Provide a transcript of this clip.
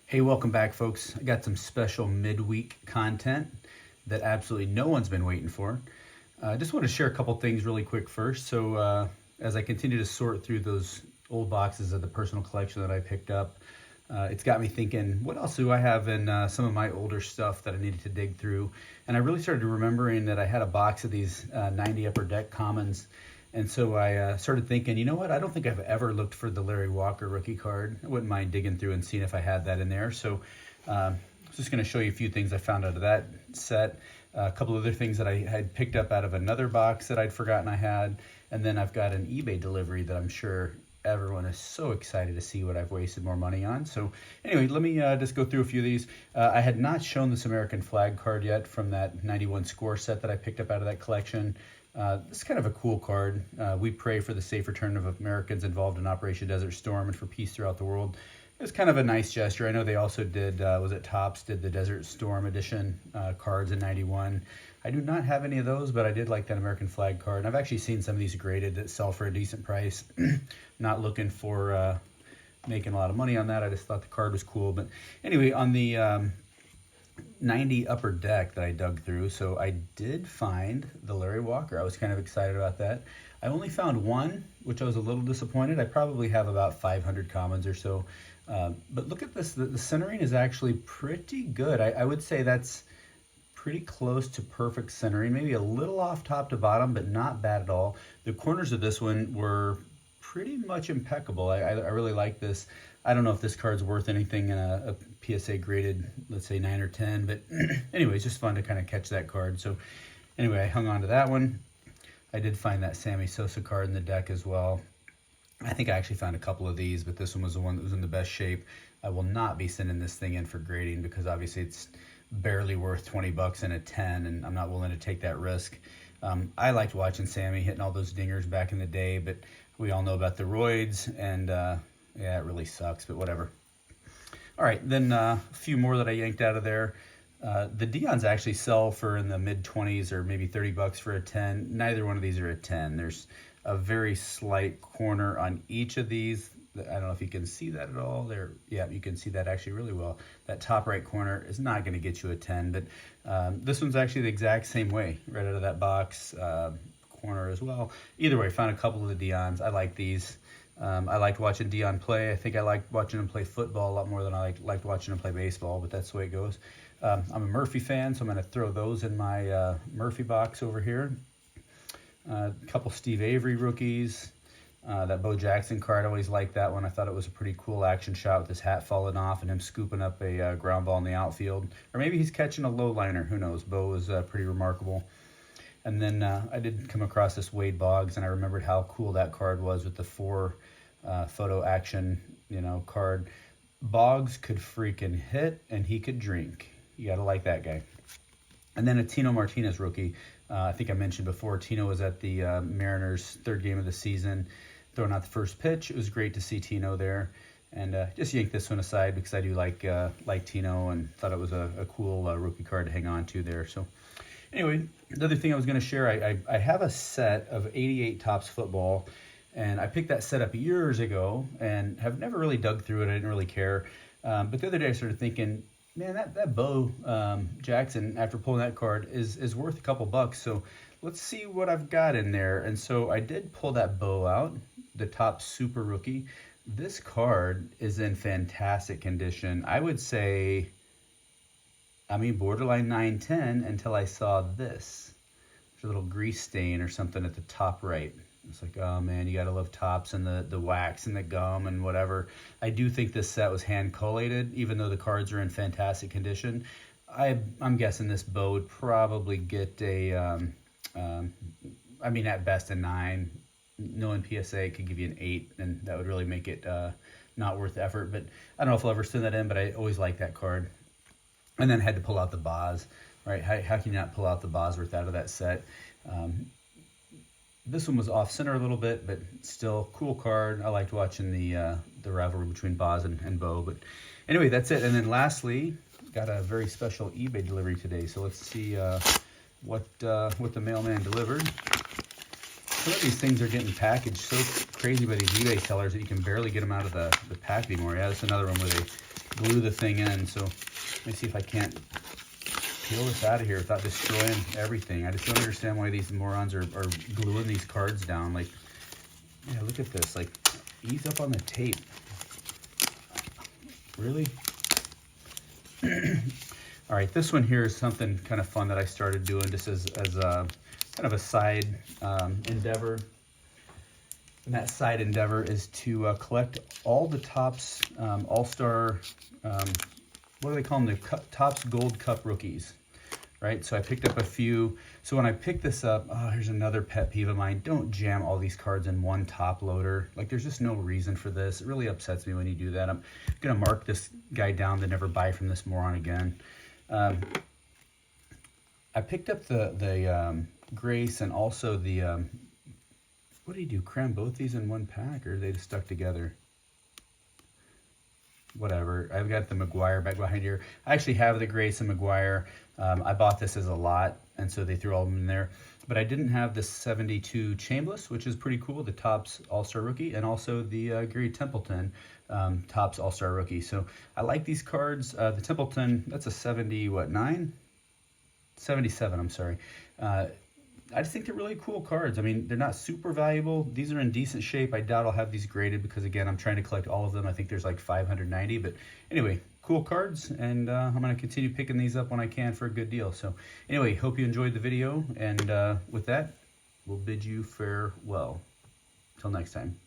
Hey, welcome back, folks. I got some special midweek content that absolutely no one's been waiting for. I just want to share a couple things really quick first. So as I continue to sort through those old boxes of the personal collection that I picked up, it's got me thinking, what else do I have in some of my older stuff that I needed to dig through? And I really started remembering that I had a box of these 90 Upper Deck Commons. And so I started thinking, you know what? I don't think I've ever looked for the Larry Walker rookie card. I wouldn't mind digging through and seeing if I had that in there. So I'm just going to show you a few things I found out of that set. A couple other things that I had picked up out of another box that I'd forgotten I had. And then I've got an eBay delivery that I'm sure everyone is so excited to see what I've wasted more money on. So anyway, let me just go through a few of these. I had not shown this American flag card yet from that 91 score set that I picked up out of that collection. This is kind of a cool card. We pray for the safe return of Americans involved in Operation Desert Storm and for peace throughout the world. It was kind of a nice gesture. I know they also did, was it Topps, did the Desert Storm edition cards in 91. I do not have any of those, but I did like that American flag card. And I've actually seen some of these graded that sell for a decent price. Not looking for making a lot of money on that. I just thought the card was cool. But anyway, on the 90 Upper Deck that I dug through, so I did find the Larry Walker. I was kind of excited about that. I only found one, which I was a little disappointed. I probably have about 500 commons or so. But look at this, the centering is actually pretty good. I would say that's pretty close to perfect centering, maybe a little off top to bottom, but not bad at all. The corners of this one were pretty much impeccable. I really like this. I don't know if this card's worth anything in a PSA graded, let's say 9 or 10, but anyway, it's just fun to kind of catch that card. So anyway, I hung on to that one. I did find that Sammy Sosa card in the deck as well. I think I actually found a couple of these, but this one was the one that was in the best shape. I will not be sending this thing in for grading because obviously it's barely worth 20 bucks in a 10, and I'm not willing to take that risk. I liked watching Sammy hitting all those dingers back in the day, but we all know about the roids, and yeah, it really sucks, but whatever. All right, then a few more that I yanked out of there. The Deons actually sell for in the mid-20s or maybe 30 bucks for a 10. Neither one of these are a 10. There's a very slight corner on each of these. I don't know if you can see that at all there. Yeah, you can see that actually really well. That top right corner is not going to get you a 10, but this one's actually the exact same way, right out of that box, corner as well. Either way, found a couple of the Deons. I like these. I liked watching Dion play. I think I liked watching him play football a lot more than I liked watching him play baseball, but that's the way it goes. I'm a Murphy fan, so I'm going to throw those in my Murphy box over here. A couple Steve Avery rookies. That Bo Jackson card, I always liked that one. I thought it was a pretty cool action shot with his hat falling off and him scooping up a ground ball in the outfield. Or maybe he's catching a low liner. Who knows? Bo was pretty remarkable. And then I did come across this Wade Boggs, and I remembered how cool that card was with the 4 photo action, card. Boggs could freaking hit, and he could drink. You got to like that guy. And then a Tino Martinez rookie. I think I mentioned before, Tino was at the Mariners' 3rd game of the season, throwing out the first pitch. It was great to see Tino there. And just yanked this one aside because I do like Tino and thought it was a cool rookie card to hang on to there. So anyway, the other thing I was going to share, I have a set of 88 Topps football, and I picked that set up years ago and have never really dug through it. I didn't really care. But the other day I started thinking, man, that Bo Jackson, after pulling that card, is worth a couple bucks. So let's see what I've got in there. And so I did pull that Bo out, the Topps Super Rookie. This card is in fantastic condition. I would say, borderline 9-10 until I saw this. There's a little grease stain or something at the top right. It's like, oh man, you gotta love Topps and the wax and the gum and whatever. I do think this set was hand collated, even though the cards are in fantastic condition. I'm guessing this Bo would probably get at best a 9. Knowing PSA could give you an 8, and that would really make it not worth the effort. But I don't know if I'll ever send that in, but I always like that card. And then had to pull out the Boz, right? How can you not pull out the Bosworth out of that set? This one was off center a little bit, but still cool card. I liked watching the rivalry between Boz and Bo. But anyway, that's it. And then lastly, got a very special eBay delivery today. So let's see what the mailman delivered. Some of these things are getting packaged so crazy by these eBay sellers that you can barely get them out of the pack anymore. Yeah, that's another one where they glue the thing in. So let me see if I can't peel this out of here without destroying everything. I just don't understand why these morons are gluing these cards down. Like, yeah, look at this. Like, ease up on the tape. Really? All right, this one here is something kind of fun that I started doing just as a kind of a side endeavor. And that side endeavor is to collect all the Topps All-Star, what do they call them? The Topps Gold Cup rookies, right? So I picked up a few. So when I picked this up, oh, here's another pet peeve of mine. Don't jam all these cards in one top loader. Like, there's just no reason for this. It really upsets me when you do that. I'm gonna mark this guy down to never buy from this moron again. I picked up the Grace and also the, what do you do? Cram both these in one pack, or are they just stuck together? Whatever. I've got the McGuire back behind here. I actually have the Grace and McGuire. I bought this as a lot, and so they threw all of them in there. But I didn't have the 72 Chambliss, which is pretty cool, the Topps All-Star Rookie, and also the Gary Templeton Topps All-Star Rookie. So I like these cards. The Templeton, that's a 77, I'm sorry. I just think they're really cool cards. I mean, they're not super valuable. These are in decent shape. I doubt I'll have these graded because, again, I'm trying to collect all of them. I think there's like 590. But anyway, cool cards, and I'm going to continue picking these up when I can for a good deal. So anyway, hope you enjoyed the video, and with that, we'll bid you farewell. Till next time.